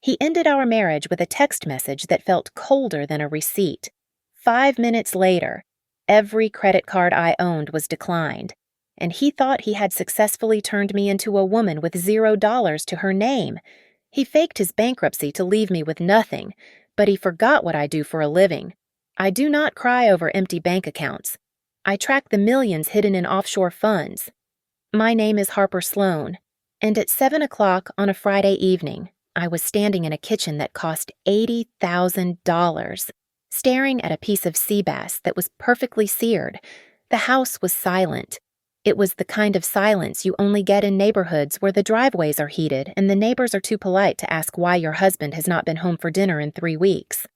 He ended our marriage with a text message that felt colder than a receipt. 5 minutes later, every credit card I owned was declined, and he thought he had successfully turned me into a woman with $0 to her name. He faked his bankruptcy to leave me with nothing, but he forgot what I do for a living. I do not cry over empty bank accounts. I track the millions hidden in offshore funds. My name is Harper Sloan, and at 7 o'clock on a Friday evening, I was standing in a kitchen that cost $80,000, staring at a piece of sea bass that was perfectly seared. The house was silent. It was the kind of silence you only get in neighborhoods where the driveways are heated and the neighbors are too polite to ask why your husband has not been home for dinner in 3 weeks.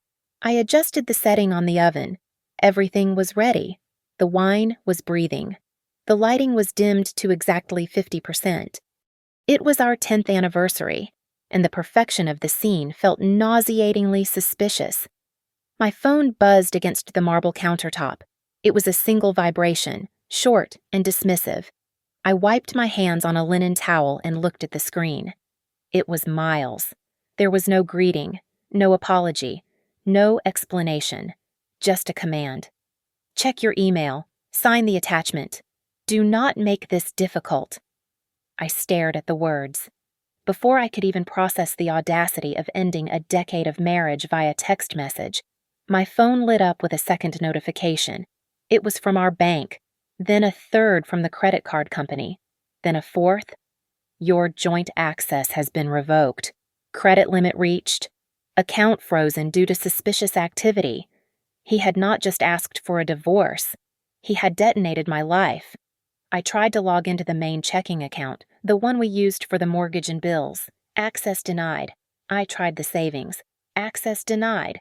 I adjusted the setting on the oven. Everything was ready. The wine was breathing. The lighting was dimmed to exactly 50%. It was our 10th anniversary, and the perfection of the scene felt nauseatingly suspicious. My phone buzzed against the marble countertop. It was a single vibration, short and dismissive. I wiped my hands on a linen towel and looked at the screen. It was Miles. There was no greeting, no apology, no explanation, just a command. Check your email. Sign the attachment. Do not make this difficult. I stared at the words. Before I could even process the audacity of ending a decade of marriage via text message, my phone lit up with a second notification. It was from our bank, then a third from the credit card company, then a fourth. Your joint access has been revoked. Credit limit reached. Account frozen due to suspicious activity. He had not just asked for a divorce. He had detonated my life. I tried to log into the main checking account, the one we used for the mortgage and bills. Access denied. I tried the savings. Access denied.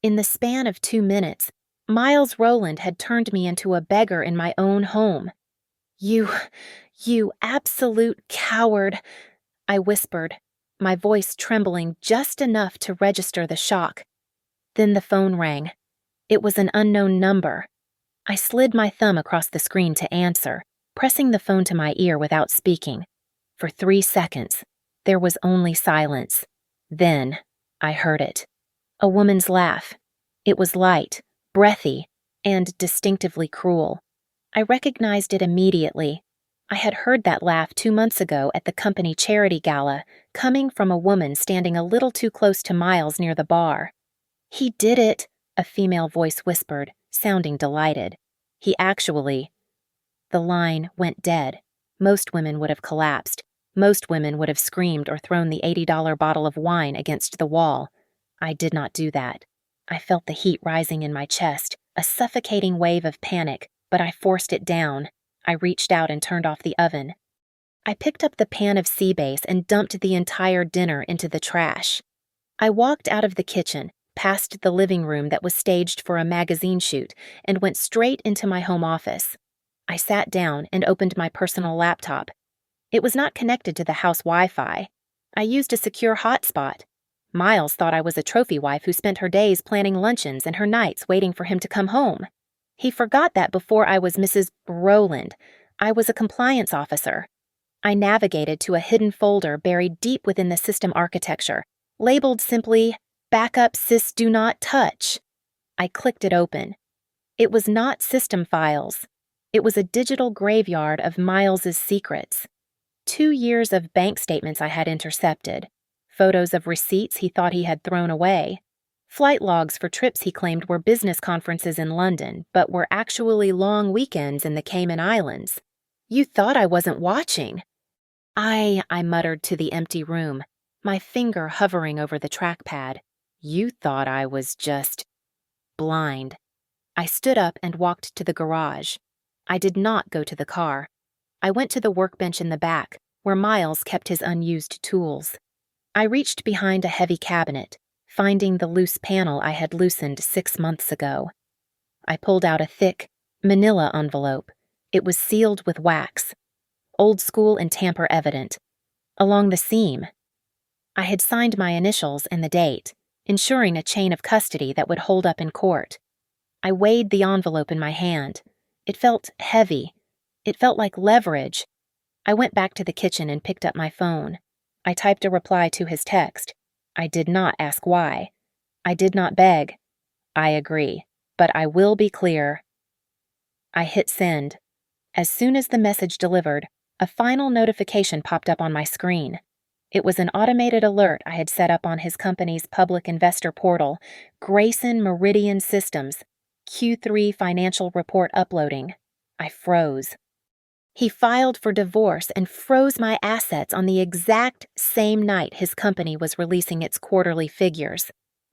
In the span of 2 minutes, Miles Rowland had turned me into a beggar in my own home. You absolute coward, I whispered, my voice trembling just enough to register the shock. Then the phone rang. It was an unknown number. I slid my thumb across the screen to answer, pressing the phone to my ear without speaking. For 3 seconds, there was only silence. Then, I heard it. A woman's laugh. It was light, breathy, and distinctively cruel. I recognized it immediately. I had heard that laugh 2 months ago at the company charity gala, coming from a woman standing a little too close to Miles near the bar. He did it, a female voice whispered, sounding delighted. He actually... The line went dead. Most women would have collapsed. Most women would have screamed or thrown the $80 bottle of wine against the wall. I did not do that. I felt the heat rising in my chest, a suffocating wave of panic, but I forced it down. I reached out and turned off the oven. I picked up the pan of sea bass and dumped the entire dinner into the trash. I walked out of the kitchen, past the living room that was staged for a magazine shoot, and went straight into my home office. I sat down and opened my personal laptop. It was not connected to the house Wi-Fi. I used a secure hotspot. Miles thought I was a trophy wife who spent her days planning luncheons and her nights waiting for him to come home. He forgot that before I was Mrs. Rowland, I was a compliance officer. I navigated to a hidden folder buried deep within the system architecture, labeled simply, Backup Sys Do Not Touch. I clicked it open. It was not system files. It was a digital graveyard of Miles's secrets. 2 years of bank statements I had intercepted, photos of receipts he thought he had thrown away, flight logs for trips he claimed were business conferences in London, but were actually long weekends in the Cayman Islands. You thought I wasn't watching. I muttered to the empty room, my finger hovering over the trackpad. You thought I was just blind. I stood up and walked to the garage. I did not go to the car. I went to the workbench in the back, where Miles kept his unused tools. I reached behind a heavy cabinet, finding the loose panel I had loosened 6 months ago. I pulled out a thick, manila envelope. It was sealed with wax. Old school and tamper evident. Along the seam. I had signed my initials and the date, ensuring a chain of custody that would hold up in court. I weighed the envelope in my hand. It felt heavy. It felt like leverage. I went back to the kitchen and picked up my phone. I typed a reply to his text. I did not ask why. I did not beg. I agree, but I will be clear. I hit send. As soon as the message delivered, a final notification popped up on my screen. It was an automated alert I had set up on his company's public investor portal, Grayson Meridian Systems, Q3 financial report uploading. I froze. He filed for divorce and froze my assets on the exact same night his company was releasing its quarterly figures.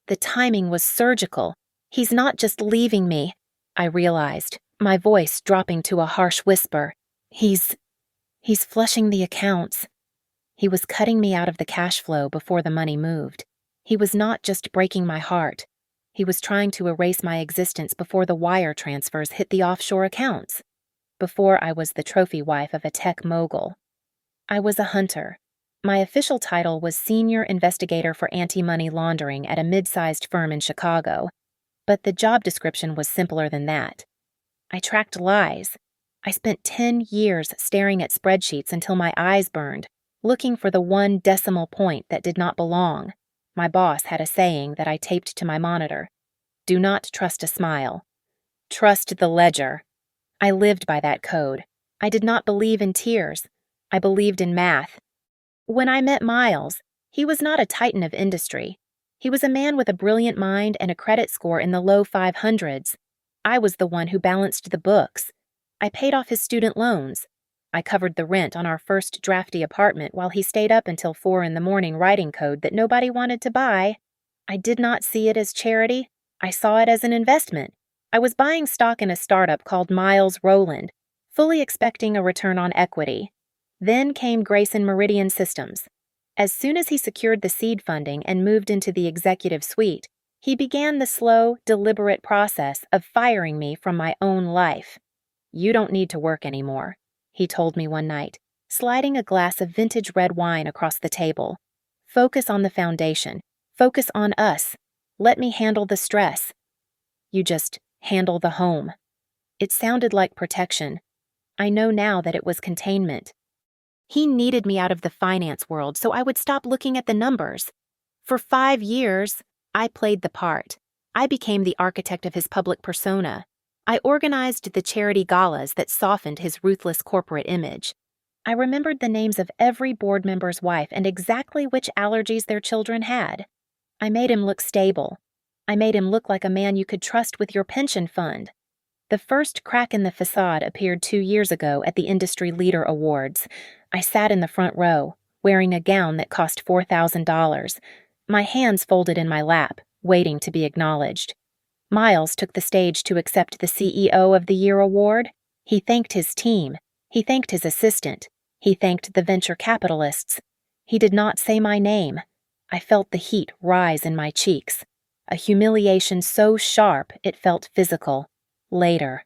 The timing was surgical. He's not just leaving me, I realized, my voice dropping to a harsh whisper. He's flushing the accounts. He was cutting me out of the cash flow before the money moved. He was not just breaking my heart. He was trying to erase my existence before the wire transfers hit the offshore accounts. Before I was the trophy wife of a tech mogul. I was a hunter. My official title was Senior Investigator for Anti-Money Laundering at a mid-sized firm in Chicago, but the job description was simpler than that. I tracked lies. I spent 10 years staring at spreadsheets until my eyes burned, looking for the one decimal point that did not belong. My boss had a saying that I taped to my monitor. Do not trust a smile. Trust the ledger. I lived by that code. I did not believe in tears. I believed in math. When I met Miles, he was not a titan of industry. He was a man with a brilliant mind and a credit score in the low 500s. I was the one who balanced the books. I paid off his student loans. I covered the rent on our first drafty apartment while he stayed up until 4 a.m. writing code that nobody wanted to buy. I did not see it as charity. I saw it as an investment. I was buying stock in a startup called Miles Rowland, fully expecting a return on equity. Then came Grayson Meridian Systems. As soon as he secured the seed funding and moved into the executive suite, he began the slow, deliberate process of firing me from my own life. You don't need to work anymore, he told me one night, sliding a glass of vintage red wine across the table. Focus on the foundation. Focus on us. Let me handle the stress. You just handle the home. It sounded like protection. I know now that it was containment. He needed me out of the finance world so I would stop looking at the numbers. For 5 years, I played the part. I became the architect of his public persona. I organized the charity galas that softened his ruthless corporate image. I remembered the names of every board member's wife and exactly which allergies their children had. I made him look stable. I made him look like a man you could trust with your pension fund. The first crack in the facade appeared 2 years ago at the Industry Leader Awards. I sat in the front row, wearing a gown that cost $4,000, my hands folded in my lap, waiting to be acknowledged. Miles took the stage to accept the CEO of the Year award. He thanked his team. He thanked his assistant. He thanked the venture capitalists. He did not say my name. I felt the heat rise in my cheeks. A humiliation so sharp it felt physical. Later,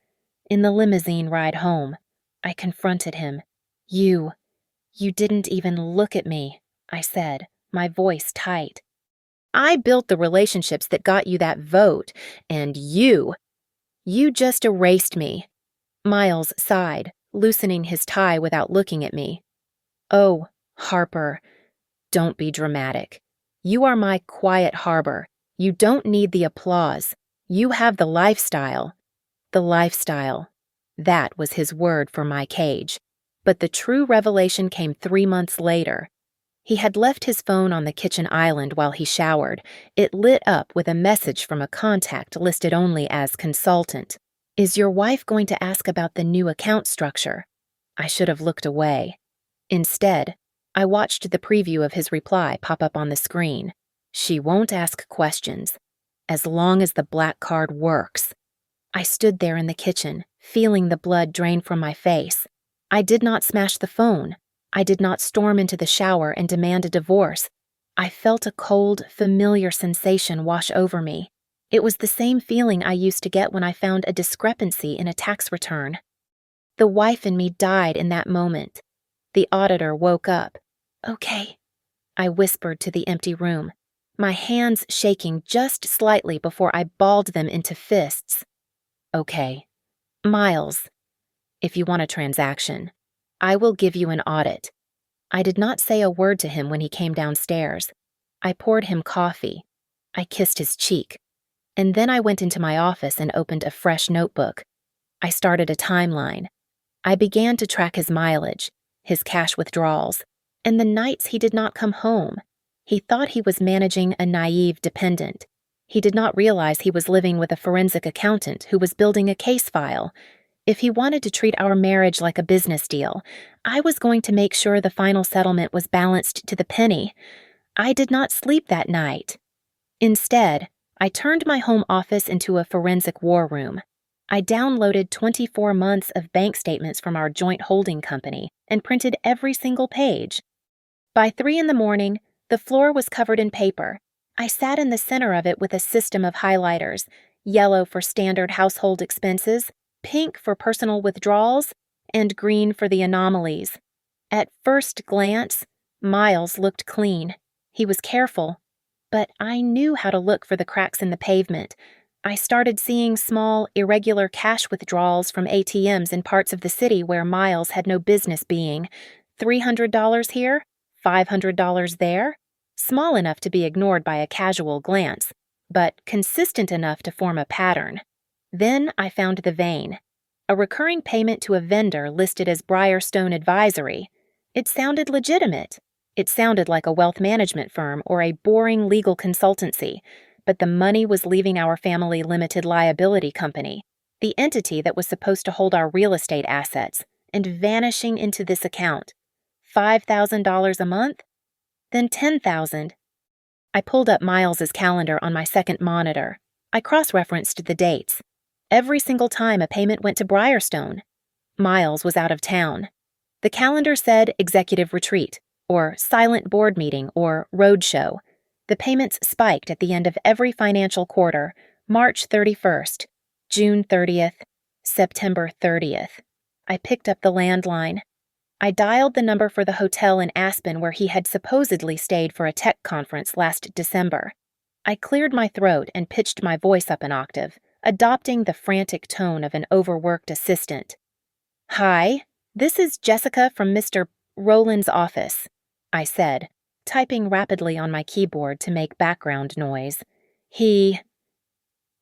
in the limousine ride home, I confronted him. You didn't even look at me, I said, my voice tight. I built the relationships that got you that vote, and you just erased me. Miles sighed, loosening his tie without looking at me. Oh, Harper, don't be dramatic. You are my quiet harbor. You don't need the applause. You have the lifestyle. The lifestyle. That was his word for my cage. But the true revelation came 3 months later. He had left his phone on the kitchen island while he showered. It lit up with a message from a contact listed only as consultant. Is your wife going to ask about the new account structure? I should have looked away. Instead, I watched the preview of his reply pop up on the screen. She won't ask questions, as long as the black card works. I stood there in the kitchen, feeling the blood drain from my face. I did not smash the phone. I did not storm into the shower and demand a divorce. I felt a cold, familiar sensation wash over me. It was the same feeling I used to get when I found a discrepancy in a tax return. The wife in me died in that moment. The auditor woke up. Okay, I whispered to the empty room, my hands shaking just slightly before I balled them into fists. Okay, Miles, if you want a transaction, I will give you an audit. I did not say a word to him when he came downstairs. I poured him coffee. I kissed his cheek. And then I went into my office and opened a fresh notebook. I started a timeline. I began to track his mileage, his cash withdrawals, and the nights he did not come home. He thought he was managing a naive dependent. He did not realize he was living with a forensic accountant who was building a case file. If he wanted to treat our marriage like a business deal, I was going to make sure the final settlement was balanced to the penny. I did not sleep that night. Instead, I turned my home office into a forensic war room. I downloaded 24 months of bank statements from our joint holding company and printed every single page. By 3 in the morning, the floor was covered in paper. I sat in the center of it with a system of highlighters, yellow for standard household expenses, pink for personal withdrawals, and green for the anomalies. At first glance, Miles looked clean. He was careful. But I knew how to look for the cracks in the pavement. I started seeing small, irregular cash withdrawals from ATMs in parts of the city where Miles had no business being. $300 here, $500 there. Small enough to be ignored by a casual glance, but consistent enough to form a pattern. Then I found the vein. A recurring payment to a vendor listed as Briarstone Advisory. It sounded legitimate. It sounded like a wealth management firm or a boring legal consultancy, but the money was leaving our family limited liability company, the entity that was supposed to hold our real estate assets, and vanishing into this account. $5,000 a month? Then $10,000. I pulled up Miles's calendar on my second monitor. I cross-referenced the dates. Every single time a payment went to Briarstone, Miles was out of town. The calendar said executive retreat, or silent board meeting, or roadshow. The payments spiked at the end of every financial quarter, March 31st, June 30th, September 30th. I picked up the landline. I dialed the number for the hotel in Aspen where he had supposedly stayed for a tech conference last December. I cleared my throat and pitched my voice up an octave, adopting the frantic tone of an overworked assistant. "Hi, this is Jessica from Mr. Rowland's office," I said, typing rapidly on my keyboard to make background noise. He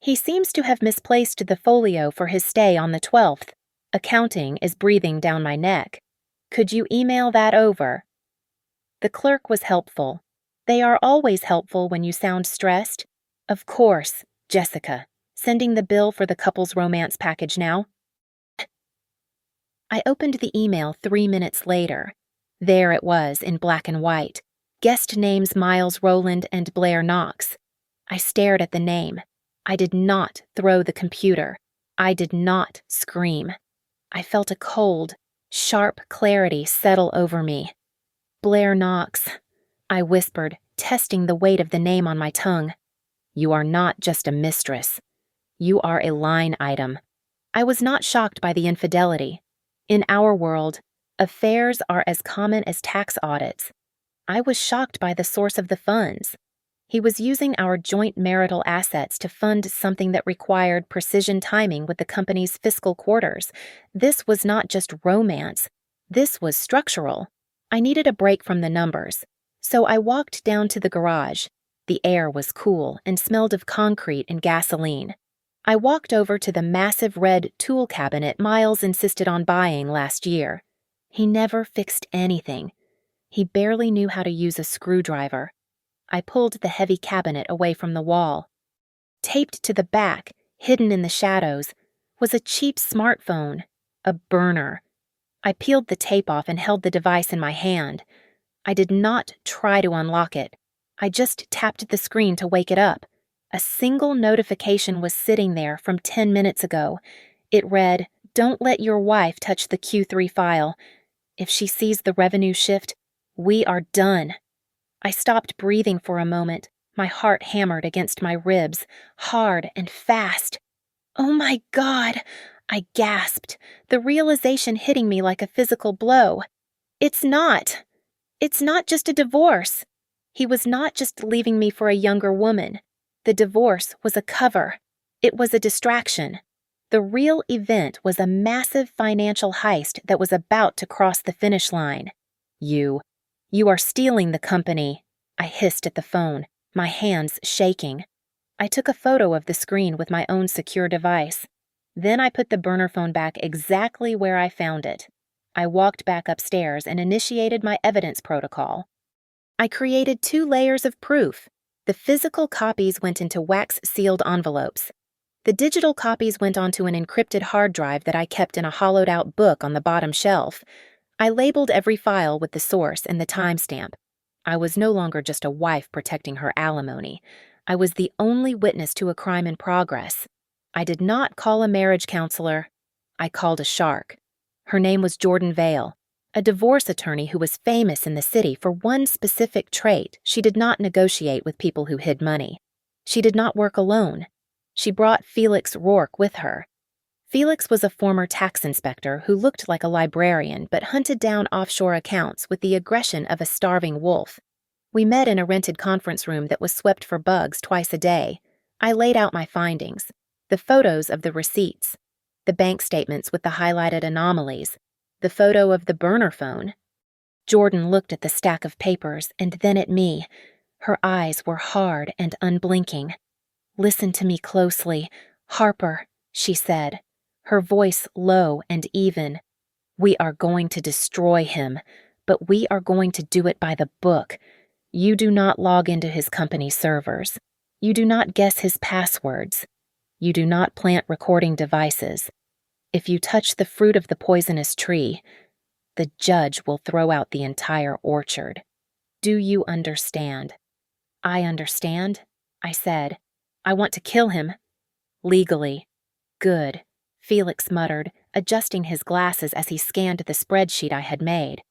seems to have misplaced the folio for his stay on the 12th. Accounting is breathing down my neck. Could you email that over? The clerk was helpful. They are always helpful when you sound stressed. Of course, Jessica. Sending the bill for the couple's romance package now. I opened the email 3 minutes later. There it was in black and white. Guest names Miles Rowland and Blair Knox. I stared at the name. I did not throw the computer. I did not scream. I felt a cold, sharp clarity settle over me. Blair Knox, I whispered, testing the weight of the name on my tongue. You are not just a mistress. You are a line item. I was not shocked by the infidelity. In our world, affairs are as common as tax audits. I was shocked by the source of the funds. He was using our joint marital assets to fund something that required precision timing with the company's fiscal quarters. This was not just romance. This was structural. I needed a break from the numbers. So I walked down to the garage. The air was cool and smelled of concrete and gasoline. I walked over to the massive red tool cabinet Miles insisted on buying last year. He never fixed anything. He barely knew how to use a screwdriver. I pulled the heavy cabinet away from the wall. Taped to the back, hidden in the shadows, was a cheap smartphone, a burner. I peeled the tape off and held the device in my hand. I did not try to unlock it. I just tapped the screen to wake it up. A single notification was sitting there from 10 minutes ago. It read, "Don't let your wife touch the Q3 file. If she sees the revenue shift, we are done." I stopped breathing for a moment, my heart hammered against my ribs, hard and fast. "Oh my God!" I gasped, the realization hitting me like a physical blow. It's not just a divorce. He was not just leaving me for a younger woman. The divorce was a cover. It was a distraction. The real event was a massive financial heist that was about to cross the finish line. You are stealing the company," I hissed at the phone, my hands shaking. I took a photo of the screen with my own secure device. Then I put the burner phone back exactly where I found it. I walked back upstairs and initiated my evidence protocol. I created 2 layers of proof. The physical copies went into wax-sealed envelopes. The digital copies went onto an encrypted hard drive that I kept in a hollowed-out book on the bottom shelf. I labeled every file with the source and the timestamp. I was no longer just a wife protecting her alimony. I was the only witness to a crime in progress. I did not call a marriage counselor. I called a shark. Her name was Jordan Vale, a divorce attorney who was famous in the city for one specific trait: she did not negotiate with people who hid money. She did not work alone. She brought Felix Rourke with her. Felix was a former tax inspector who looked like a librarian but hunted down offshore accounts with the aggression of a starving wolf. We met in a rented conference room that was swept for bugs twice a day. I laid out my findings, the photos of the receipts, the bank statements with the highlighted anomalies, the photo of the burner phone. Jordan looked at the stack of papers and then at me. Her eyes were hard and unblinking. "Listen to me closely, Harper," she said, her voice low and even. "We are going to destroy him, but we are going to do it by the book. You do not log into his company servers. You do not guess his passwords. You do not plant recording devices. If you touch the fruit of the poisonous tree, the judge will throw out the entire orchard. Do you understand?" "I understand," I said. "I want to kill him." "Legally." "Good," Felix muttered, adjusting his glasses as he scanned the spreadsheet I had made.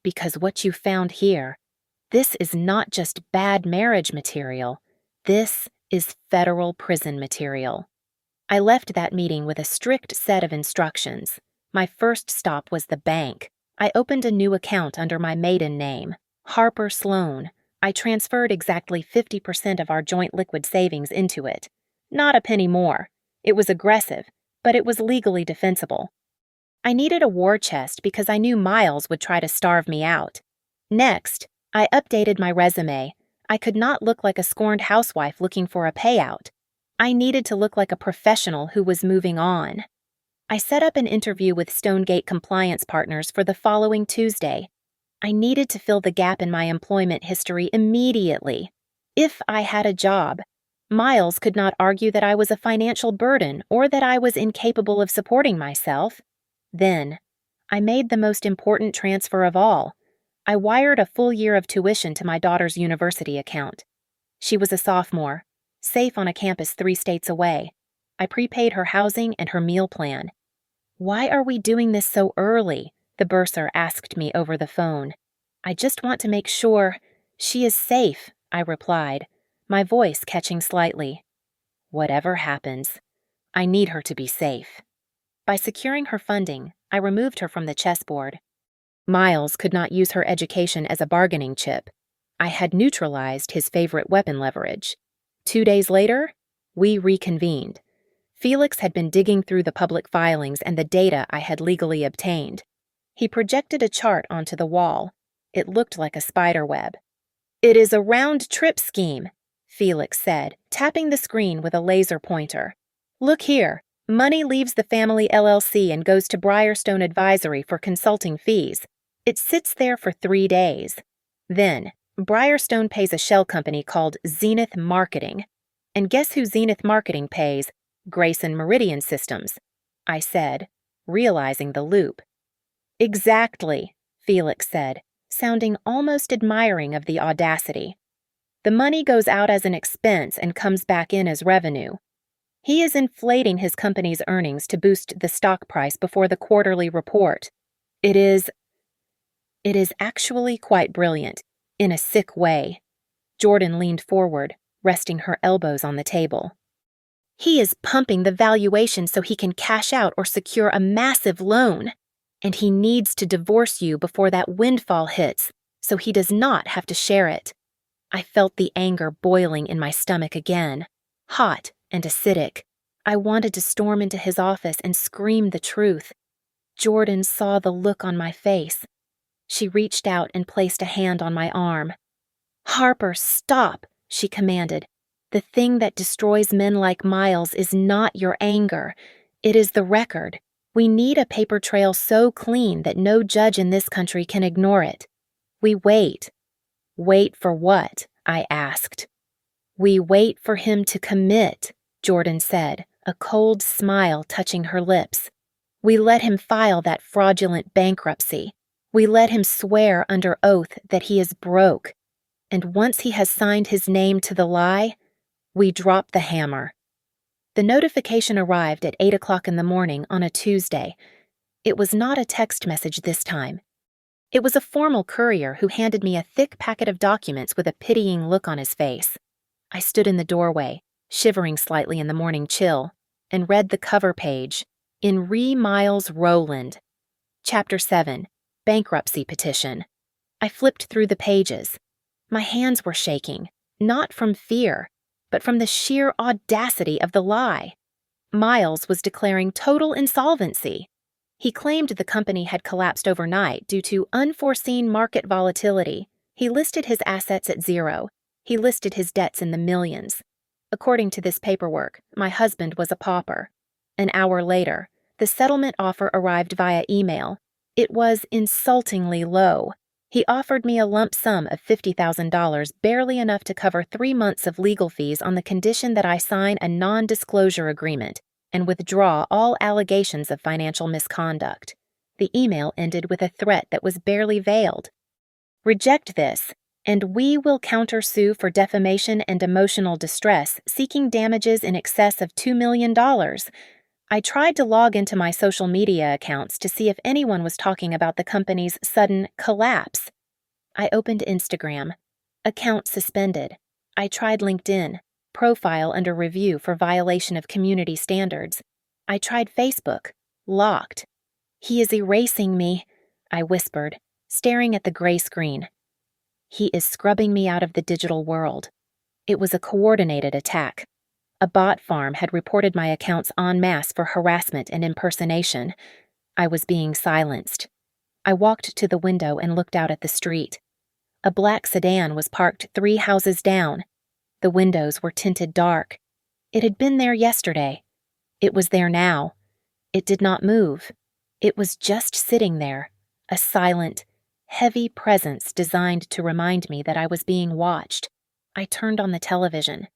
"Because what you found here, this is not just bad marriage material. This is federal prison material." I left that meeting with a strict set of instructions. My first stop was the bank. I opened a new account under my maiden name, Harper Sloan. I transferred exactly 50% of our joint liquid savings into it. Not a penny more. It was aggressive, but it was legally defensible. I needed a war chest because I knew Miles would try to starve me out. Next, I updated my resume. I could not look like a scorned housewife looking for a payout. I needed to look like a professional who was moving on. I set up an interview with Stonegate Compliance Partners for the following Tuesday. I needed to fill the gap in my employment history immediately. If I had a job, Miles could not argue that I was a financial burden or that I was incapable of supporting myself. Then, I made the most important transfer of all. I wired a full year of tuition to my daughter's university account. She was a sophomore, safe on a campus 3 states away. I prepaid her housing and her meal plan. "Why are we doing this so early?" the bursar asked me over the phone. "I just want to make sure she is safe," I replied, my voice catching slightly. "Whatever happens, I need her to be safe." By securing her funding, I removed her from the chessboard. Miles could not use her education as a bargaining chip. I had neutralized his favorite weapon leverage. 2 days later, we reconvened. Felix had been digging through the public filings and the data I had legally obtained. He projected a chart onto the wall. It looked like a spider web. "It is a round-trip scheme," Felix said, tapping the screen with a laser pointer. "Look here. Money leaves the family LLC and goes to Briarstone Advisory for consulting fees. It sits there for 3 days. Then, Briarstone pays a shell company called Zenith Marketing. And guess who Zenith Marketing pays? Grayson Meridian Systems," I said, realizing the loop. "Exactly," Felix said, sounding almost admiring of the audacity. "The money goes out as an expense and comes back in as revenue. He is inflating his company's earnings to boost the stock price before the quarterly report. It is actually quite brilliant, in a sick way." Jordan leaned forward, resting her elbows on the table. "He is pumping the valuation so he can cash out or secure a massive loan. And he needs to divorce you before that windfall hits, so he does not have to share it." I felt the anger boiling in my stomach again, hot and acidic. I wanted to storm into his office and scream the truth. Jordan saw the look on my face. She reached out and placed a hand on my arm. "Harper, stop," she commanded. "The thing that destroys men like Miles is not your anger. It is the record. We need a paper trail so clean that no judge in this country can ignore it. We wait." "Wait for what?" I asked. "We wait for him to commit," Jordan said, a cold smile touching her lips. "We let him file that fraudulent bankruptcy. We let him swear under oath that he is broke. And once he has signed his name to the lie, we drop the hammer." The notification arrived at 8 o'clock in the morning on a Tuesday. It was not a text message this time. It was a formal courier who handed me a thick packet of documents with a pitying look on his face. I stood in the doorway, shivering slightly in the morning chill, and read the cover page, in Re Miles Rowland. Chapter 7, Bankruptcy Petition. I flipped through the pages. My hands were shaking, not from fear, but from the sheer audacity of the lie. Miles was declaring total insolvency. He claimed the company had collapsed overnight due to unforeseen market volatility. He listed his assets at zero. He listed his debts in the millions. According to this paperwork, my husband was a pauper. An hour later, the settlement offer arrived via email. It was insultingly low. He offered me a lump sum of $50,000, barely enough to cover 3 months of legal fees on the condition that I sign a non-disclosure agreement and withdraw all allegations of financial misconduct. The email ended with a threat that was barely veiled. "Reject this, and we will countersue for defamation and emotional distress, seeking damages in excess of $2 million. I tried to log into my social media accounts to see if anyone was talking about the company's sudden collapse. I opened Instagram. Account suspended. I tried LinkedIn. Profile under review for violation of community standards. I tried Facebook. Locked. He is erasing me," I whispered, staring at the gray screen. "He is scrubbing me out of the digital world." It was a coordinated attack. A bot farm had reported my accounts en masse for harassment and impersonation. I was being silenced. I walked to the window and looked out at the street. A black sedan was parked 3 houses down. The windows were tinted dark. It had been there yesterday. It was there now. It did not move. It was just sitting there, a silent, heavy presence designed to remind me that I was being watched. I turned on the television.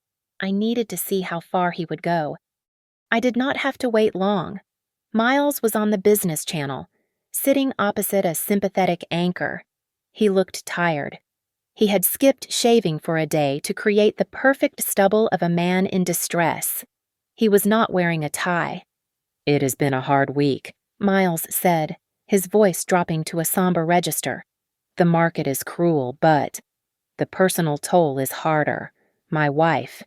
I needed to see how far he would go. I did not have to wait long. Miles was on the business channel, sitting opposite a sympathetic anchor. He looked tired. He had skipped shaving for a day to create the perfect stubble of a man in distress. He was not wearing a tie. "It has been a hard week," Miles said, his voice dropping to a somber register. "The market is cruel, but the personal toll is harder. My wife.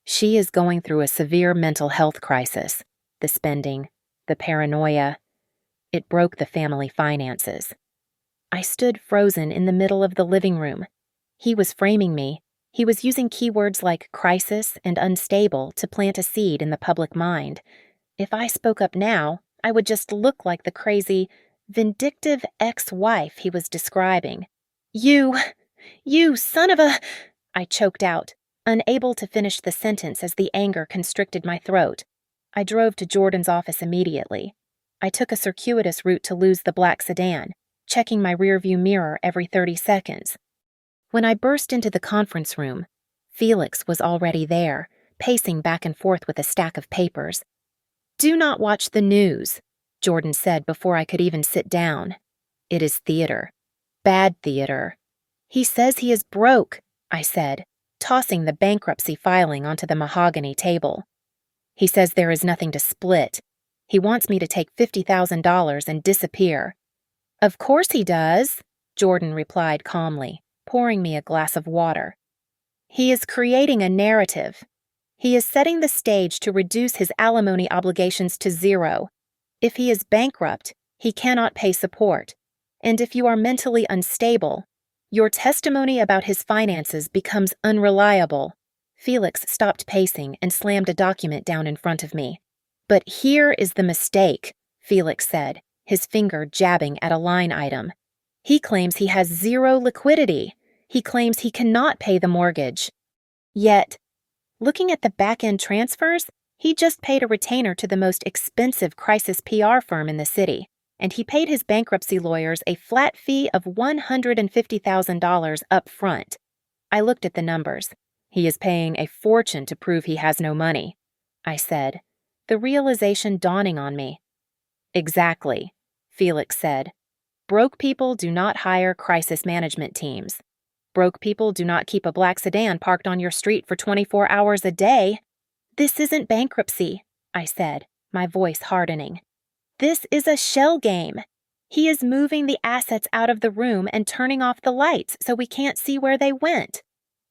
She is going through a severe mental health crisis. The spending, the paranoia. It broke the family finances." I stood frozen in the middle of the living room. He was framing me. He was using keywords like crisis and unstable to plant a seed in the public mind. If I spoke up now, I would just look like the crazy, vindictive ex-wife he was describing. You son of a..." I choked out, unable to finish the sentence as the anger constricted my throat. I drove to Jordan's office immediately. I took a circuitous route to lose the black sedan, checking my rearview mirror every 30 seconds. When I burst into the conference room, Felix was already there, pacing back and forth with a stack of papers. "Do not watch the news," Jordan said before I could even sit down. "It is theater. Bad theater." "He says he is broke," I said, tossing the bankruptcy filing onto the mahogany table. "He says there is nothing to split. He wants me to take $50,000 and disappear." "Of course he does," Jordan replied calmly, pouring me a glass of water. "He is creating a narrative. He is setting the stage to reduce his alimony obligations to zero. If he is bankrupt, he cannot pay support. And if you are mentally unstable, your testimony about his finances becomes unreliable." Felix stopped pacing and slammed a document down in front of me. "But here is the mistake," Felix said, his finger jabbing at a line item. "He claims he has zero liquidity. He claims he cannot pay the mortgage. Yet, looking at the back-end transfers, he just paid a retainer to the most expensive crisis PR firm in the city, and he paid his bankruptcy lawyers a flat fee of $150,000 up front. I looked at the numbers. He is paying a fortune to prove he has no money, I said, the realization dawning on me. Exactly, Felix said. Broke people do not hire crisis management teams. Broke people do not keep a black sedan parked on your street for 24 hours a day. This isn't bankruptcy, I said, my voice hardening. This is a shell game. He is moving the assets out of the room and turning off the lights so we can't see where they went.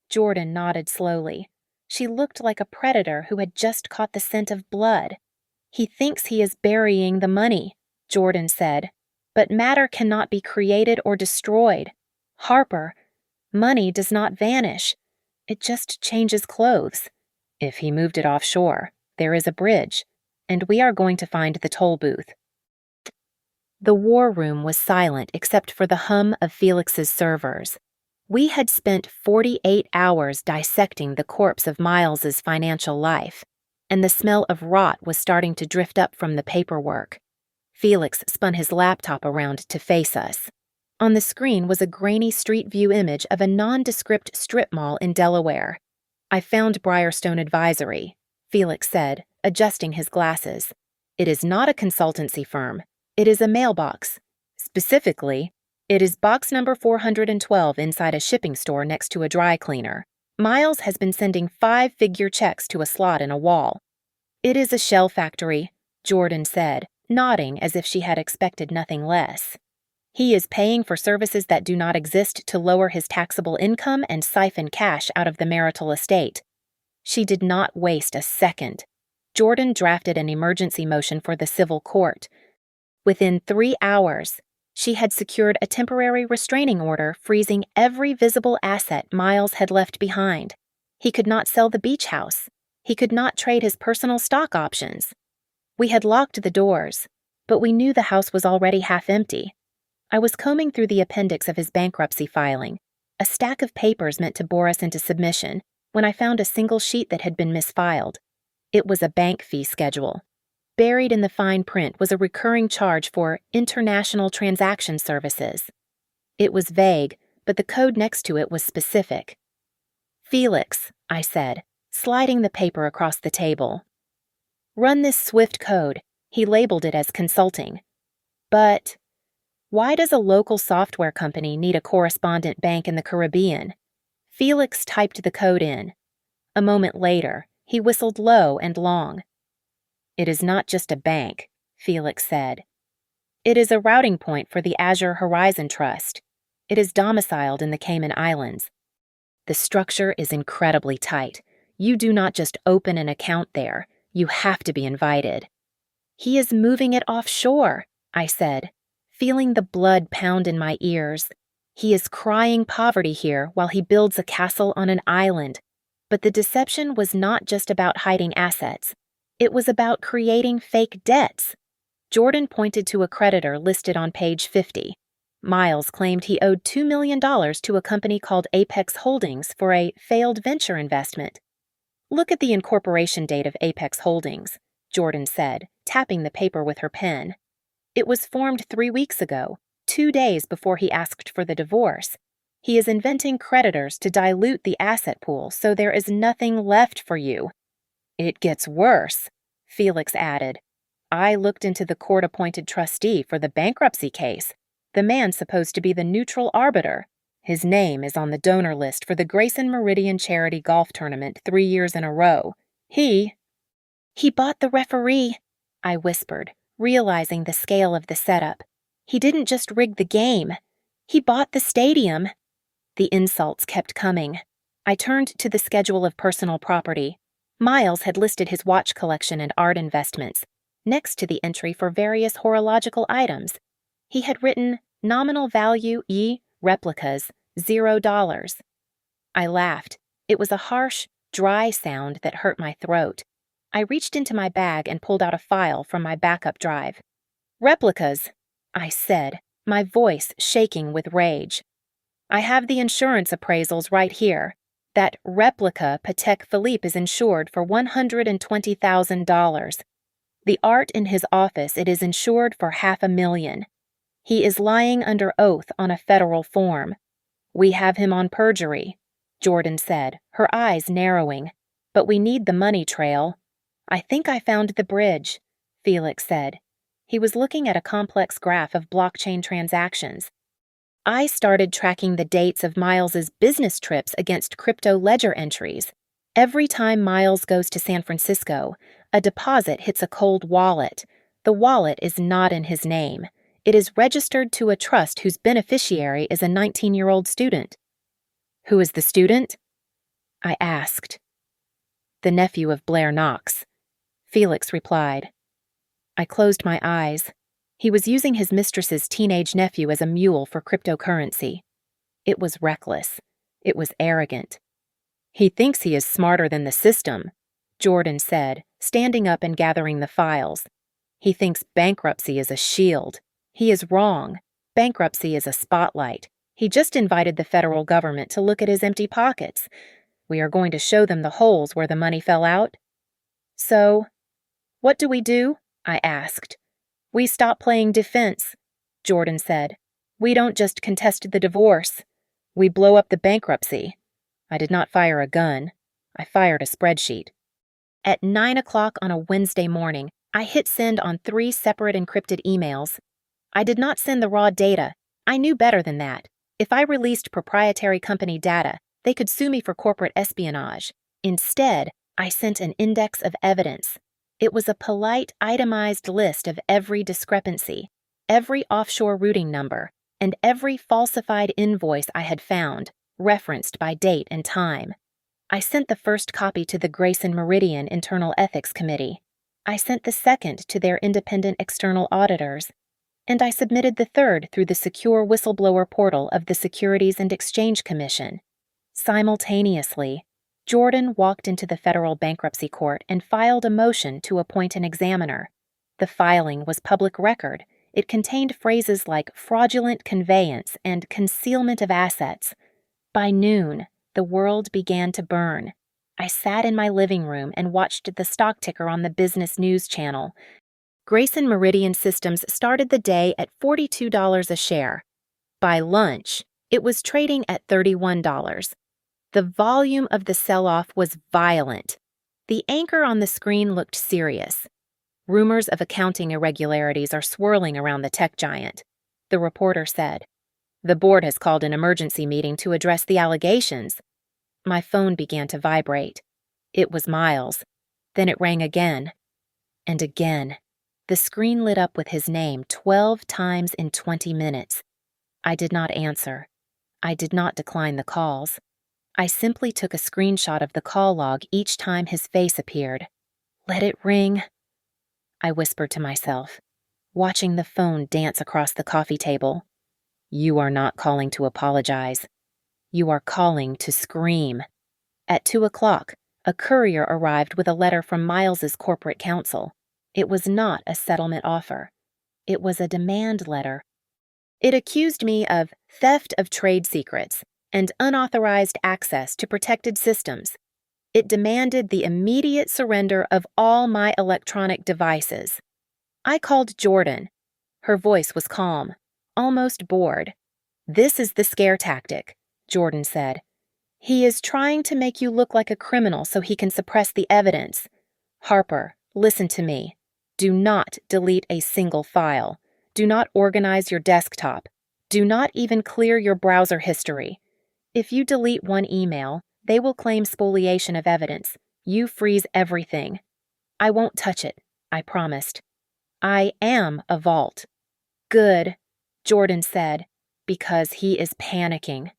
Jordan nodded slowly. She looked like a predator who had just caught the scent of blood. He thinks he is burying the money, Jordan said, but matter cannot be created or destroyed. Harper, money does not vanish. It just changes clothes. If he moved it offshore, there is a bridge, and we are going to find the toll booth. The war room was silent except for the hum of Felix's servers. We had spent 48 hours dissecting the corpse of Miles's financial life, and the smell of rot was starting to drift up from the paperwork. Felix spun his laptop around to face us. On the screen was a grainy street view image of a nondescript strip mall in Delaware. I found Briarstone Advisory, Felix said, adjusting his glasses. It is not a consultancy firm. It is a mailbox. Specifically, it is box number 412 inside a shipping store next to a dry cleaner. Miles has been sending 5-figure checks to a slot in a wall. It is a shell factory, Jordan said, nodding as if she had expected nothing less. He is paying for services that do not exist to lower his taxable income and siphon cash out of the marital estate. She did not waste a second. Jordan drafted an emergency motion for the civil court. Within 3 hours, she had secured a temporary restraining order freezing every visible asset Miles had left behind. He could not sell the beach house. He could not trade his personal stock options. We had locked the doors, but we knew the house was already half empty. I was combing through the appendix of his bankruptcy filing, a stack of papers meant to bore us into submission, when I found a single sheet that had been misfiled. It was a bank fee schedule. Buried in the fine print was a recurring charge for international transaction services. It was vague, but the code next to it was specific. Felix, I said, sliding the paper across the table. Run this Swift code. He labeled it as consulting. But why does a local software company need a correspondent bank in the Caribbean? Felix typed the code in. A moment later, he whistled low and long. It is not just a bank, Felix said. It is a routing point for the Azure Horizon Trust. It is domiciled in the Cayman Islands. The structure is incredibly tight. You do not just open an account there. You have to be invited. He is moving it offshore, I said, feeling the blood pound in my ears. He is crying poverty here while he builds a castle on an island. But the deception was not just about hiding assets. It was about creating fake debts. Jordan pointed to a creditor listed on page 50. Miles claimed he owed $2 million to a company called Apex Holdings for a failed venture investment. Look at the incorporation date of Apex Holdings, Jordan said, tapping the paper with her pen. It was formed 3 weeks ago, 2 days before he asked for the divorce. He is inventing creditors to dilute the asset pool so there is nothing left for you. It gets worse, Felix added. I looked into the court-appointed trustee for the bankruptcy case, the man supposed to be the neutral arbiter. His name is on the donor list for the Grayson Meridian Charity Golf Tournament 3 years in a row. He bought the referee, I whispered, realizing the scale of the setup. He didn't just rig the game. He bought the stadium. The insults kept coming. I turned to the schedule of personal property. Miles had listed his watch collection and art investments, next to the entry for various horological items. He had written, nominal value E, replicas, $0. I laughed. It was a harsh, dry sound that hurt my throat. I reached into my bag and pulled out a file from my backup drive. Replicas, I said, my voice shaking with rage. I have the insurance appraisals right here. That replica Patek Philippe is insured for $120,000. The art in his office, it is insured for $500,000. He is lying under oath on a federal form. We have him on perjury, Jordan said, her eyes narrowing. But we need the money trail. I think I found the bridge, Felix said. He was looking at a complex graph of blockchain transactions. I started tracking the dates of Miles's business trips against crypto ledger entries. Every time Miles goes to San Francisco, a deposit hits a cold wallet. The wallet is not in his name. It is registered to a trust whose beneficiary is a 19-year-old student. Who is the student? I asked. The nephew of Blair Knox, Felix replied. I closed my eyes. He was using his mistress's teenage nephew as a mule for cryptocurrency. It was reckless. It was arrogant. He thinks he is smarter than the system, Jordan said, standing up and gathering the files. He thinks bankruptcy is a shield. He is wrong. Bankruptcy is a spotlight. He just invited the federal government to look at his empty pockets. We are going to show them the holes where the money fell out. So, what do we do? I asked. We stop playing defense, Jordan said. We don't just contest the divorce. We blow up the bankruptcy. I did not fire a gun. I fired a spreadsheet. At 9 o'clock on a Wednesday morning, I hit send on 3 separate encrypted emails. I did not send the raw data. I knew better than that. If I released proprietary company data, they could sue me for corporate espionage. Instead, I sent an index of evidence. It was a polite, itemized list of every discrepancy, every offshore routing number, and every falsified invoice I had found, referenced by date and time. I sent the first copy to the Grayson Meridian Internal Ethics Committee. I sent the second to their independent external auditors. And I submitted the third through the secure whistleblower portal of the Securities and Exchange Commission. Simultaneously, Jordan walked into the federal bankruptcy court and filed a motion to appoint an examiner. The filing was public record. It contained phrases like fraudulent conveyance and concealment of assets. By noon, the world began to burn. I sat in my living room and watched the stock ticker on the business news channel. Grayson Meridian Systems started the day at $42 a share. By lunch, it was trading at $31. The volume of the sell-off was violent. The anchor on the screen looked serious. Rumors of accounting irregularities are swirling around the tech giant, the reporter said. The board has called an emergency meeting to address the allegations. My phone began to vibrate. It was Miles. Then it rang again. And again. The screen lit up with his name 12 times in 20 minutes. I did not answer. I did not decline the calls. I simply took a screenshot of the call log each time his face appeared. Let it ring. I whispered to myself, watching the phone dance across the coffee table. You are not calling to apologize. You are calling to scream. At 2 o'clock, a courier arrived with a letter from Miles's corporate counsel. It was not a settlement offer. It was a demand letter. It accused me of theft of trade secrets and unauthorized access to protected systems. It demanded the immediate surrender of all my electronic devices. I called Jordan. Her voice was calm, almost bored. This is the scare tactic, Jordan said. He is trying to make you look like a criminal so he can suppress the evidence. Harper, listen to me. Do not delete a single file. Do not organize your desktop. Do not even clear your browser history. If you delete one email, they will claim spoliation of evidence. You freeze everything. I won't touch it, I promised. I am a vault. Good, Jordan said, because he is panicking.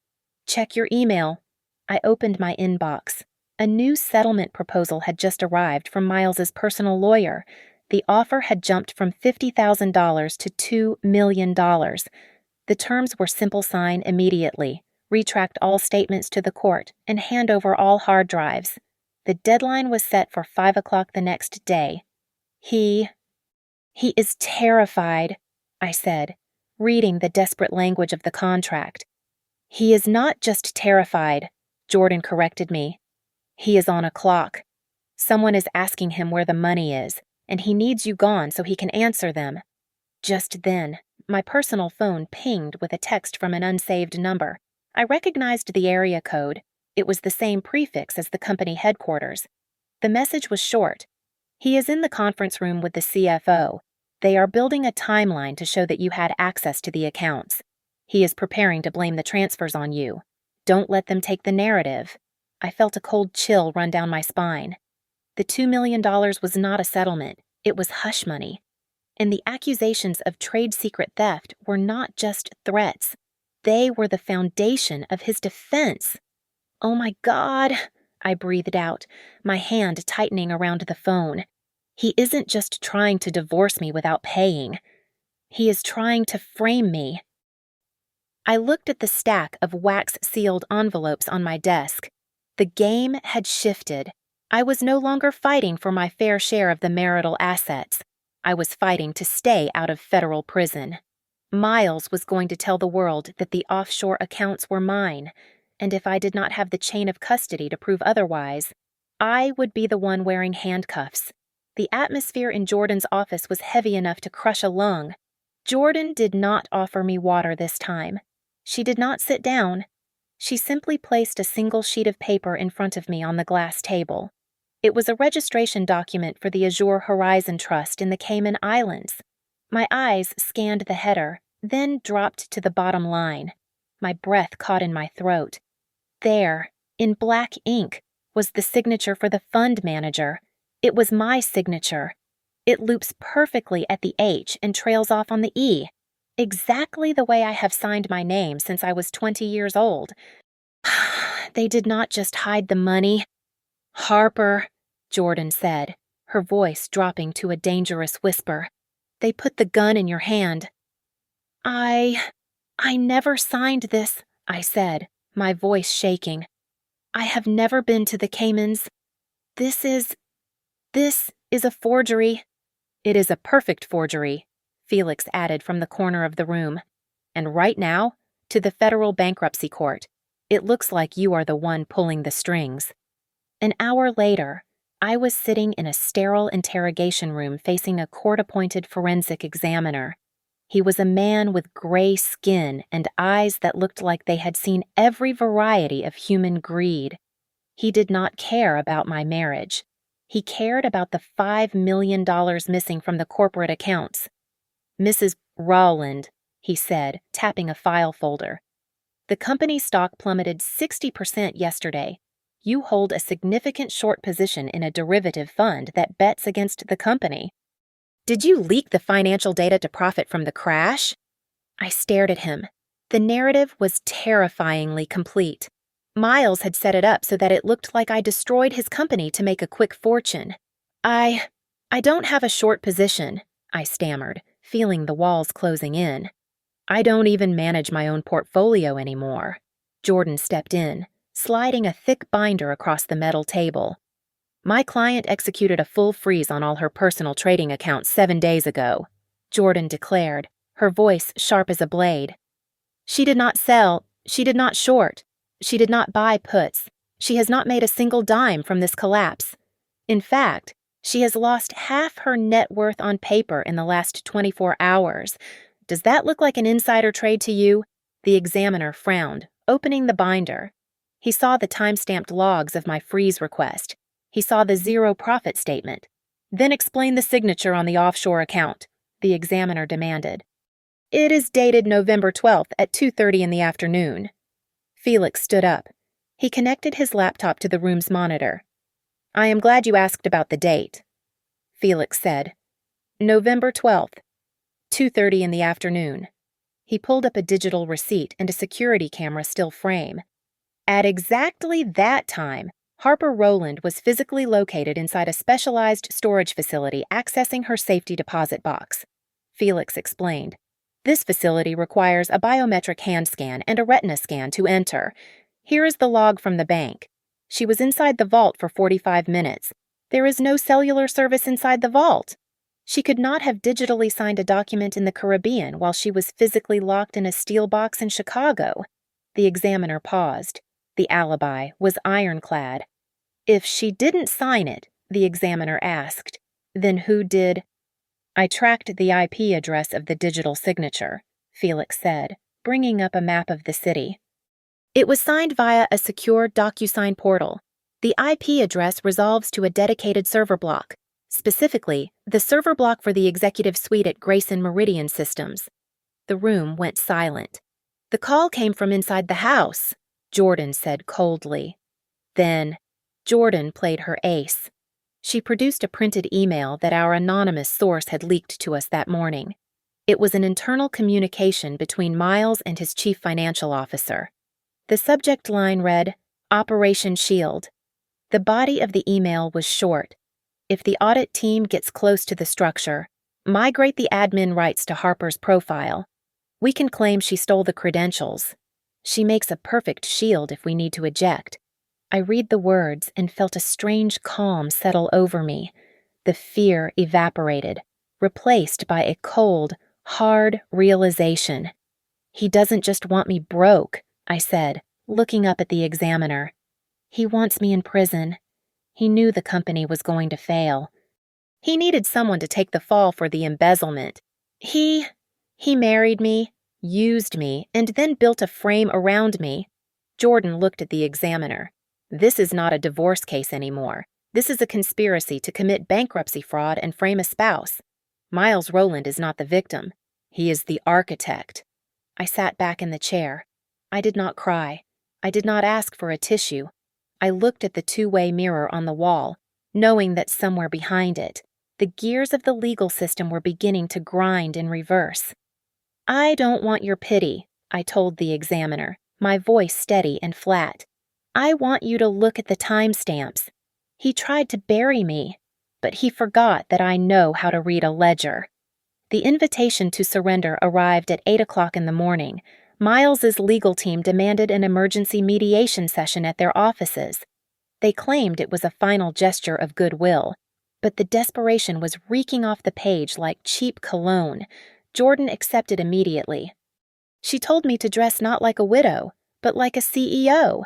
Check your email. I opened my inbox. A new settlement proposal had just arrived from Miles's personal lawyer. The offer had jumped from $50,000 to $2 million. The terms were simple sign immediately, retract all statements to the court, and hand over all hard drives. The deadline was set for 5 o'clock the next day. He is terrified, I said, reading the desperate language of the contract. He is not just terrified, Jordan corrected me. He is on a clock. Someone is asking him where the money is, and he needs you gone so he can answer them. Just then, my personal phone pinged with a text from an unsaved number. I recognized the area code. It was the same prefix as the company headquarters. The message was short. He is in the conference room with the CFO. They are building a timeline to show that you had access to the accounts. He is preparing to blame the transfers on you. Don't let them take the narrative. I felt a cold chill run down my spine. The $2 million was not a settlement. It was hush money. And the accusations of trade secret theft were not just threats. They were the foundation of his defense. Oh my God, I breathed out, my hand tightening around the phone. He isn't just trying to divorce me without paying. He is trying to frame me. I looked at the stack of wax-sealed envelopes on my desk. The game had shifted. I was no longer fighting for my fair share of the marital assets. I was fighting to stay out of federal prison. Miles was going to tell the world that the offshore accounts were mine, and if I did not have the chain of custody to prove otherwise, I would be the one wearing handcuffs. The atmosphere in Jordan's office was heavy enough to crush a lung. Jordan did not offer me water this time. She did not sit down. She simply placed a single sheet of paper in front of me on the glass table. It was a registration document for the Azure Horizon Trust in the Cayman Islands. My eyes scanned the header, then dropped to the bottom line. My breath caught in my throat. There, in black ink, was the signature for the fund manager. It was my signature. It loops perfectly at the H and trails off on the E. Exactly the way I have signed my name since I was 20 years old. They did not just hide the money. Harper, Jordan said, her voice dropping to a dangerous whisper. They put the gun in your hand. I never signed this, I said, my voice shaking. I have never been to the Caymans. This is a forgery. It is a perfect forgery, Felix added from the corner of the room. And right now, to the federal bankruptcy court. It looks like you are the one pulling the strings. An hour later, I was sitting in a sterile interrogation room facing a court-appointed forensic examiner. He was a man with gray skin and eyes that looked like they had seen every variety of human greed. He did not care about my marriage. He cared about the $5 million missing from the corporate accounts. Mrs. Rowland, he said, tapping a file folder. The company stock plummeted 60% yesterday. You hold a significant short position in a derivative fund that bets against the company. Did you leak the financial data to profit from the crash? I stared at him. The narrative was terrifyingly complete. Miles had set it up so that it looked like I destroyed his company to make a quick fortune. I don't have a short position, I stammered, feeling the walls closing in. I don't even manage my own portfolio anymore. Jordan stepped in, sliding a thick binder across the metal table. My client executed a full freeze on all her personal trading accounts 7 days ago, Jordan declared, her voice sharp as a blade. She did not sell, she did not short, she did not buy puts. She has not made a single dime from this collapse. In fact, she has lost half her net worth on paper in the last 24 hours. Does that look like an insider trade to you? The examiner frowned, opening the binder. He saw the time-stamped logs of my freeze request. He saw the zero profit statement. Then explain the signature on the offshore account, the examiner demanded. It is dated November 12th at 2:30 in the afternoon. Felix stood up. He connected his laptop to the room's monitor. I am glad you asked about the date, Felix said. November 12th, 2:30 in the afternoon. He pulled up a digital receipt and a security camera still frame. At exactly that time, Harper Rowland was physically located inside a specialized storage facility accessing her safety deposit box. Felix explained. This facility requires a biometric hand scan and a retina scan to enter. Here is the log from the bank. She was inside the vault for 45 minutes. There is no cellular service inside the vault. She could not have digitally signed a document in the Caribbean while she was physically locked in a steel box in Chicago. The examiner paused. The alibi was ironclad. If she didn't sign it, the examiner asked, then who did? I tracked the IP address of the digital signature, Felix said, bringing up a map of the city. It was signed via a secure DocuSign portal. The IP address resolves to a dedicated server block, specifically the server block for the executive suite at Grayson Meridian Systems. The room went silent. The call came from inside the house, Jordan said coldly. Then, Jordan played her ace. She produced a printed email that our anonymous source had leaked to us that morning. It was an internal communication between Miles and his chief financial officer. The subject line read, Operation Shield. The body of the email was short. If the audit team gets close to the structure, migrate the admin rights to Harper's profile. We can claim she stole the credentials. She makes a perfect shield if we need to eject. I read the words and felt a strange calm settle over me. The fear evaporated, replaced by a cold, hard realization. He doesn't just want me broke, I said, looking up at the examiner. He wants me in prison. He knew the company was going to fail. He needed someone to take the fall for the embezzlement. He married me, used me, and then built a frame around me. Jordan looked at the examiner. This is not a divorce case anymore. This is a conspiracy to commit bankruptcy fraud and frame a spouse. Miles Rowland is not the victim. He is the architect. I sat back in the chair. I did not cry. I did not ask for a tissue. I looked at the two-way mirror on the wall, knowing that somewhere behind it, the gears of the legal system were beginning to grind in reverse. I don't want your pity, I told the examiner, my voice steady and flat. I want you to look at the timestamps. He tried to bury me, but he forgot that I know how to read a ledger. The invitation to surrender arrived at 8 o'clock in the morning. Miles's legal team demanded an emergency mediation session at their offices. They claimed it was a final gesture of goodwill, but the desperation was reeking off the page like cheap cologne. Jordan accepted immediately. She told me to dress not like a widow, but like a CEO.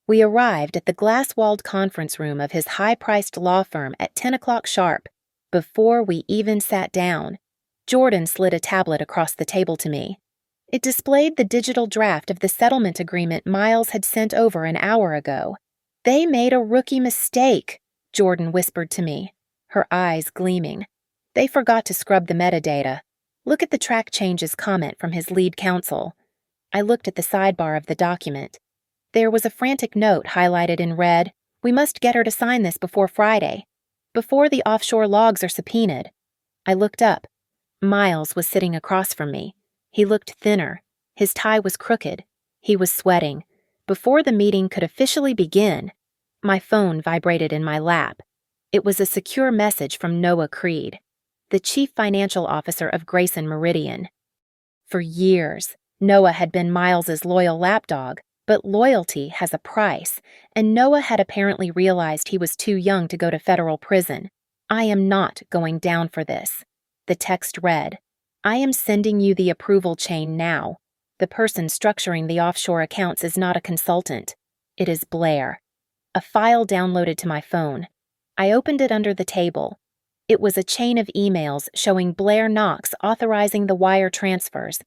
We arrived at the glass-walled conference room of his high-priced law firm at 10 o'clock sharp. Before we even sat down, Jordan slid a tablet across the table to me. It displayed the digital draft of the settlement agreement Miles had sent over an hour ago. They made a rookie mistake, Jordan whispered to me, her eyes gleaming. They forgot to scrub the metadata. Look at the track changes comment from his lead counsel. I looked at the sidebar of the document. There was a frantic note highlighted in red. We must get her to sign this before Friday, before the offshore logs are subpoenaed. I looked up. Miles was sitting across from me. He looked thinner. His tie was crooked. He was sweating. Before the meeting could officially begin, my phone vibrated in my lap. It was a secure message from Noah Creed, the chief financial officer of Grayson Meridian. For years, Noah had been Miles's loyal lapdog, but loyalty has a price, and Noah had apparently realized he was too young to go to federal prison. I am not going down for this. The text read, I am sending you the approval chain now. The person structuring the offshore accounts is not a consultant. It is Blair. A file downloaded to my phone. I opened it under the table. It was a chain of emails showing Blair Knox authorizing the wire transfers.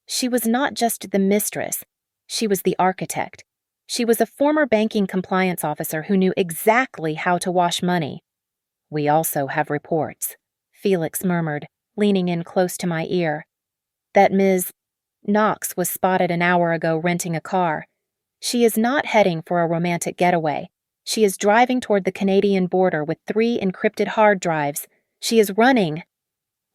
She was not just the mistress. She was the architect. She was a former banking compliance officer who knew exactly how to wash money. We also have reports, Felix murmured, leaning in close to my ear, that Ms. Knox was spotted an hour ago renting a car. She is not heading for a romantic getaway. She is driving toward the Canadian border with 3 encrypted hard drives. She is running.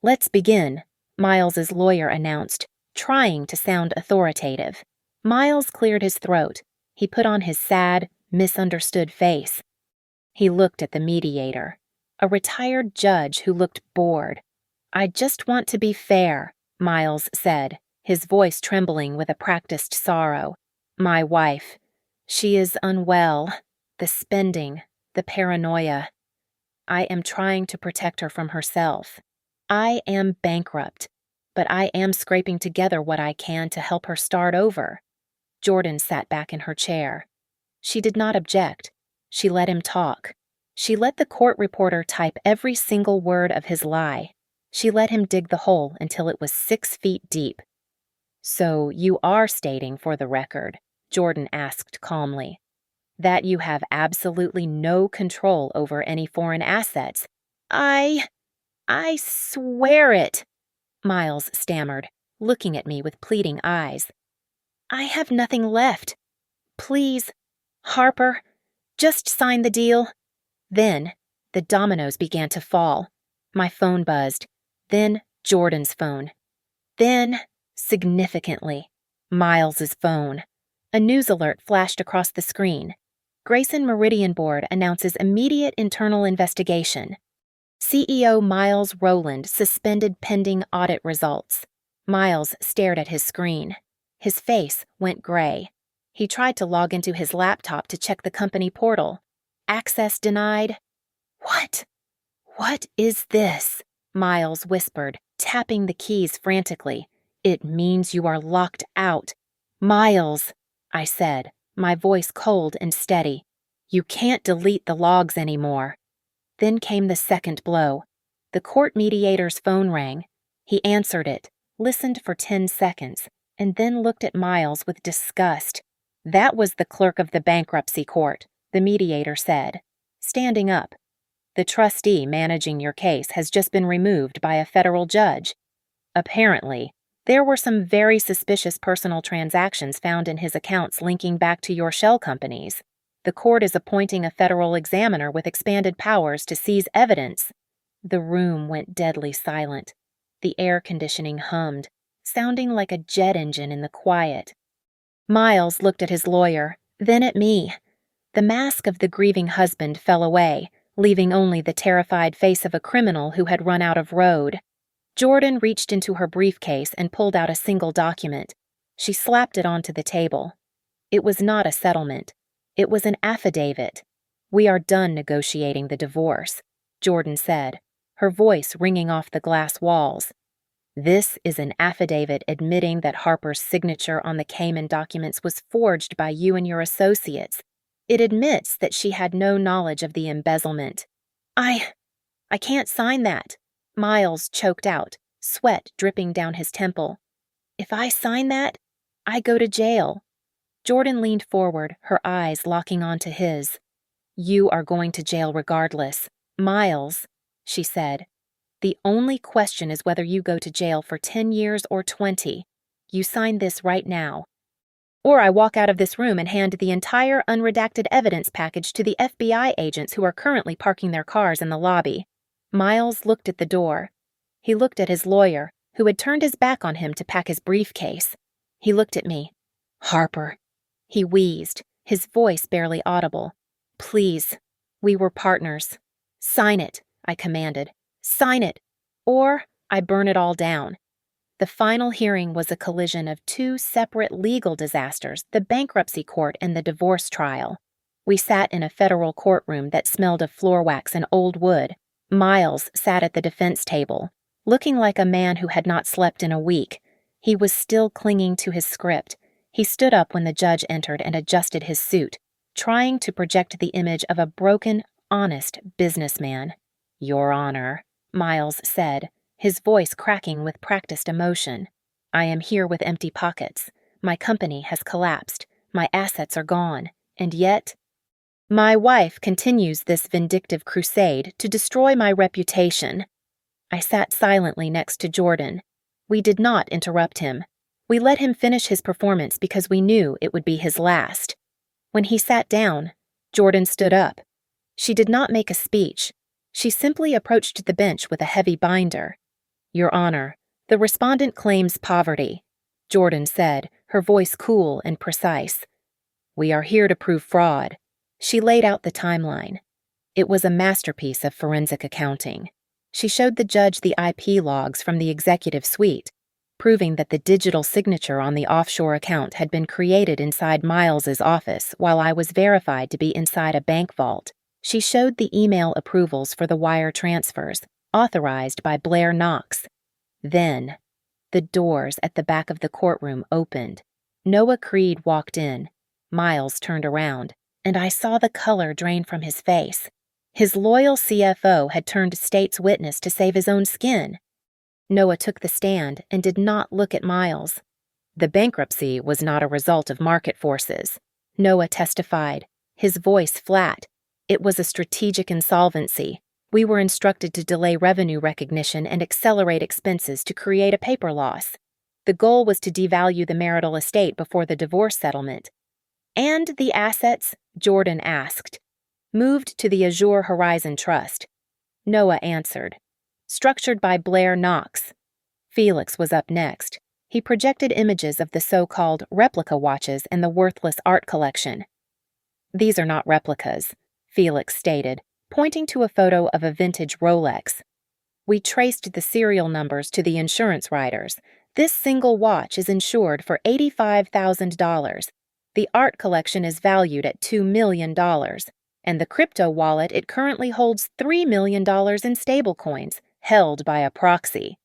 Let's begin, Miles's lawyer announced, trying to sound authoritative. Miles cleared his throat. He put on his sad, misunderstood face. He looked at the mediator, a retired judge who looked bored. I just want to be fair, Miles said, his voice trembling with a practiced sorrow. My wife. She is unwell. The spending, the paranoia. I am trying to protect her from herself. I am bankrupt, but I am scraping together what I can to help her start over. Jordan sat back in her chair. She did not object. She let him talk. She let the court reporter type every single word of his lie. She let him dig the hole until it was 6 feet deep. "So you are stating for the record," Jordan asked calmly, "that you have absolutely no control over any foreign assets?" I swear it," Miles stammered, looking at me with pleading eyes. "I have nothing left. Please, Harper, just sign the deal." Then, the dominoes began to fall. My phone buzzed. Then, Jordan's phone. Then, significantly, Miles's phone. A news alert flashed across the screen. Grayson Meridian Board announces immediate internal investigation. CEO Miles Rowland suspended pending audit results. Miles stared at his screen. His face went gray. He tried to log into his laptop to check the company portal. Access denied. "What? What is this?" Miles whispered, tapping the keys frantically. "It means you are locked out." "Miles," I said, my voice cold and steady. "You can't delete the logs anymore." Then came the second blow. The court mediator's phone rang. He answered it, listened for 10 seconds, and then looked at Miles with disgust. "That was the clerk of the bankruptcy court," the mediator said, standing up. "The trustee managing your case has just been removed by a federal judge. Apparently, there were some very suspicious personal transactions found in his accounts linking back to your shell companies. The court is appointing a federal examiner with expanded powers to seize evidence." The room went deadly silent. The air conditioning hummed, sounding like a jet engine in the quiet. Miles looked at his lawyer, then at me. The mask of the grieving husband fell away, leaving only the terrified face of a criminal who had run out of road. Jordan reached into her briefcase and pulled out a single document. She slapped it onto the table. It was not a settlement. It was an affidavit. "We are done negotiating the divorce," Jordan said, her voice ringing off the glass walls. "This is an affidavit admitting that Harper's signature on the Cayman documents was forged by you and your associates. It admits that she had no knowledge of the embezzlement." I can't sign that," Miles choked out, sweat dripping down his temple. "If I sign that, I go to jail." Jordan leaned forward, her eyes locking onto his. "You are going to jail regardless, Miles," she said. "The only question is whether you go to jail for 10 years or 20. You sign this right now. Or I walk out of this room and hand the entire unredacted evidence package to the FBI agents who are currently parking their cars in the lobby." Miles looked at the door. He looked at his lawyer, who had turned his back on him to pack his briefcase. He looked at me. "Harper," he wheezed, his voice barely audible. "Please, we were partners. Sign it," I commanded. "Sign it, or I burn it all down." The final hearing was a collision of 2 separate legal disasters, the bankruptcy court and the divorce trial. We sat in a federal courtroom that smelled of floor wax and old wood. Miles sat at the defense table, looking like a man who had not slept in a week. He was still clinging to his script. He stood up when the judge entered and adjusted his suit, trying to project the image of a broken, honest businessman. "Your Honor," Miles said, his voice cracking with practiced emotion. "I am here with empty pockets. My company has collapsed. My assets are gone. And yet, my wife continues this vindictive crusade to destroy my reputation." I sat silently next to Jordan. We did not interrupt him. We let him finish his performance because we knew it would be his last. When he sat down, Jordan stood up. She did not make a speech. She simply approached the bench with a heavy binder. "Your Honor, the respondent claims poverty," Jordan said, her voice cool and precise. "We are here to prove fraud." She laid out the timeline. It was a masterpiece of forensic accounting. She showed the judge the IP logs from the executive suite, proving that the digital signature on the offshore account had been created inside Miles's office while I was verified to be inside a bank vault. She showed the email approvals for the wire transfers, authorized by Blair Knox. Then, the doors at the back of the courtroom opened. Noah Creed walked in. Miles turned around, and I saw the color drain from his face. His loyal CFO had turned state's witness to save his own skin. Noah took the stand and did not look at Miles. The bankruptcy was not a result of market forces, Noah testified, his voice flat. It was a strategic insolvency. We were instructed to delay revenue recognition and accelerate expenses to create a paper loss. The goal was to devalue the marital estate before the divorce settlement. And the assets, Jordan asked. Moved to the Azure Horizon Trust. Noah answered. Structured by Blair Knox. Felix was up next. He projected images of the so-called replica watches and the worthless art collection. These are not replicas, Felix stated, pointing to a photo of a vintage Rolex. We traced the serial numbers to the insurance writers. This single watch is insured for $85,000. The art collection is valued at $2 million, and the crypto wallet it currently holds $3 million in stablecoins, held by a proxy.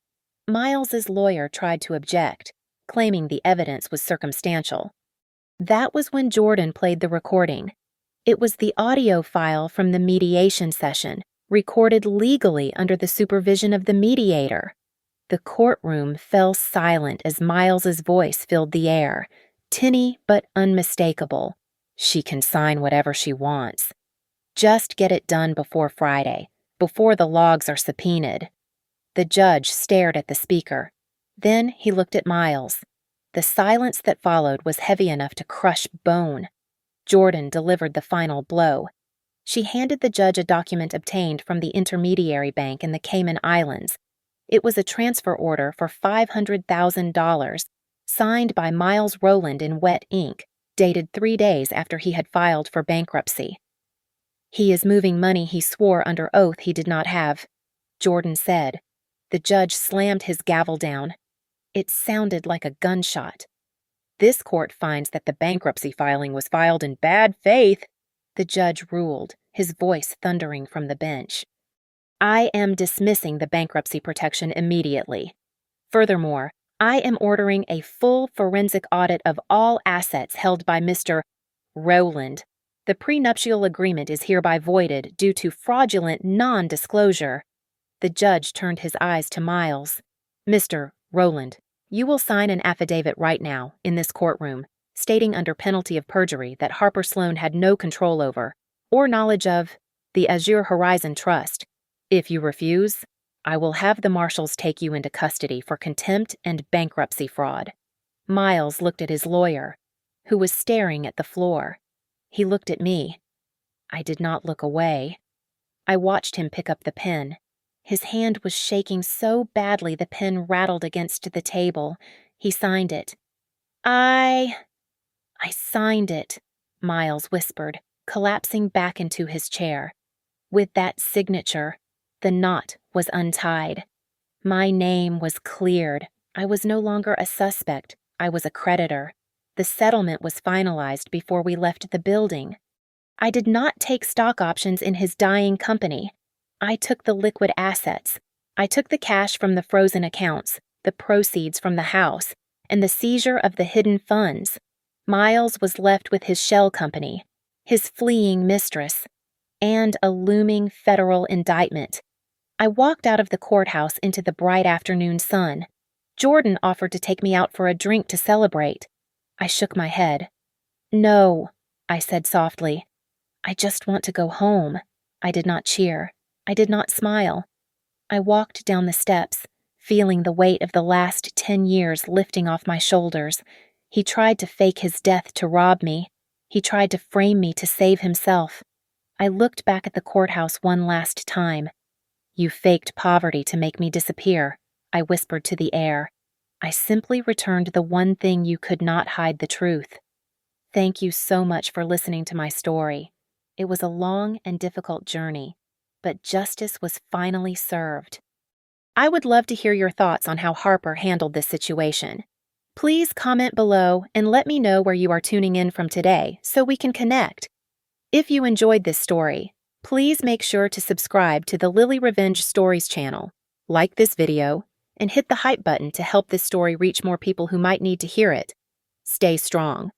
Miles's lawyer tried to object, claiming the evidence was circumstantial. That was when Jordan played the recording. It was the audio file from the mediation session, recorded legally under the supervision of the mediator. The courtroom fell silent as Miles's voice filled the air, tinny but unmistakable. She can sign whatever she wants. Just get it done before Friday, before the logs are subpoenaed. The judge stared at the speaker. Then he looked at Miles. The silence that followed was heavy enough to crush bone. Jordan delivered the final blow. She handed the judge a document obtained from the intermediary bank in the Cayman Islands. It was a transfer order for $500,000, signed by Miles Rowland in wet ink, dated 3 days after he had filed for bankruptcy. He is moving money he swore under oath he did not have, Jordan said. The judge slammed his gavel down. It sounded like a gunshot. This court finds that the bankruptcy filing was filed in bad faith, the judge ruled, his voice thundering from the bench. I am dismissing the bankruptcy protection immediately. Furthermore, I am ordering a full forensic audit of all assets held by Mr. Rowland. The prenuptial agreement is hereby voided due to fraudulent non-disclosure. The judge turned his eyes to Miles. Mr. Rowland, you will sign an affidavit right now, in this courtroom, stating under penalty of perjury that Harper Sloan had no control over, or knowledge of, the Azure Horizon Trust. If you refuse, I will have the marshals take you into custody for contempt and bankruptcy fraud. Miles looked at his lawyer, who was staring at the floor. He looked at me. I did not look away. I watched him pick up the pen. His hand was shaking so badly the pen rattled against the table. He signed it. I signed it, Miles whispered, collapsing back into his chair. With that signature, the knot was untied. My name was cleared. I was no longer a suspect. I was a creditor. The settlement was finalized before we left the building. I did not take stock options in his dying company. I took the liquid assets. I took the cash from the frozen accounts, the proceeds from the house, and the seizure of the hidden funds. Miles was left with his shell company, his fleeing mistress, and a looming federal indictment. I walked out of the courthouse into the bright afternoon sun. Jordan offered to take me out for a drink to celebrate. I shook my head. No, I said softly. I just want to go home. I did not cheer. I did not smile. I walked down the steps, feeling the weight of the last 10 years lifting off my shoulders. He tried to fake his death to rob me. He tried to frame me to save himself. I looked back at the courthouse one last time. You faked poverty to make me disappear, I whispered to the air. I simply returned the one thing you could not hide the truth. Thank you so much for listening to my story. It was a long and difficult journey, but justice was finally served. I would love to hear your thoughts on how Harper handled this situation. Please comment below and let me know where you are tuning in from today so we can connect. If you enjoyed this story, please make sure to subscribe to the Lily Revenge Stories channel, like this video, and hit the hype button to help this story reach more people who might need to hear it. Stay strong.